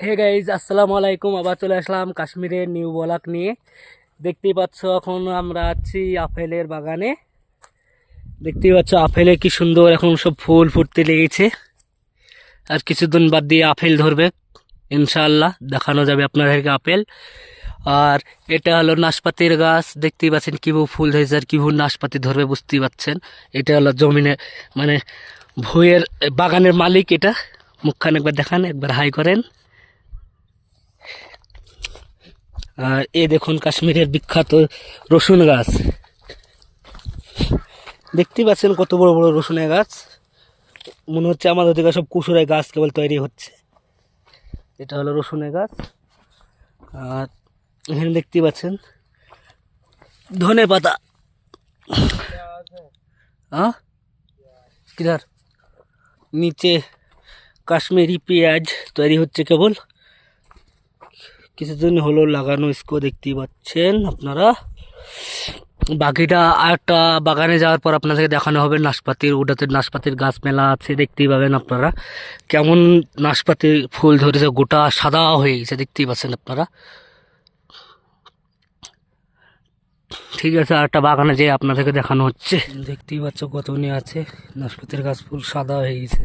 Hey guys, আসসালামু আলাইকুম। আবার চলে আসলাম কাশ্মীরের নিউ ব্লগ নিয়ে। দেখতেই পাচ্ছ এখন আমরা আছি আপেলের বাগানে। দেখতেই পাচ্ছ আপেলে কি সুন্দর এখন সব ফুল ফুটতে লেগেছে। আর কিছুদিন বাদ দিয়ে আপেল ধরবে, ইনশাআল্লাহ দেখানো যাবে আপনাদেরকে আপেল। আর এটা হলো নাশপাতির গাছ, দেখতেই পাচ্ছেন কিভাবে ফুল ধরেছে আর কিভাবে নাশপাতি ধরবে বুঝতেই পাচ্ছেন। এটা হলো জমিনে মানে ভুঁইয়ের বাগানের মালিক এটা। মুখখান একবার দেখান, একবার হাই করেন। আর এ দেখুন কাশ্মীরের বিখ্যাত রসুন গাছ, দেখতেই পাচ্ছেন কত বড় বড় রসুনের গাছ। মনে হচ্ছে আমাদের দিকে সব কুসুরের গাছ কেবল তৈরি হচ্ছে। এটা হলো রসুনের গাছ। আর এখানে দেখতেই পাচ্ছেন ধনে পাতা। হ্যাঁ, কিধার নিচে কাশ্মীরি পেঁয়াজ তৈরি হচ্ছে কেবল, কিছুদিন হলো লাগানো ইসকো, দেখতেই পাচ্ছেন আপনারা। বাকিটা আরেকটা বাগানে যাওয়ার পর আপনাদেরকে দেখানো হবে নাশপাতির। ওটাতে নাশপাতির গাছ মেলা আছে, দেখতেই পাবেন আপনারা কেমন নাশপাতি ফুল ধরেছে, গোটা সাদা হয়ে গেছে, দেখতেই পাচ্ছেন আপনারা। ঠিক আছে, আরেকটা বাগানে যেয়ে আপনাদেরকে দেখানো হচ্ছে। দেখতেই পাচ্ছ কত নিয়ে আছে, নাশপাতির গাছ ফুল সাদা হয়ে গেছে।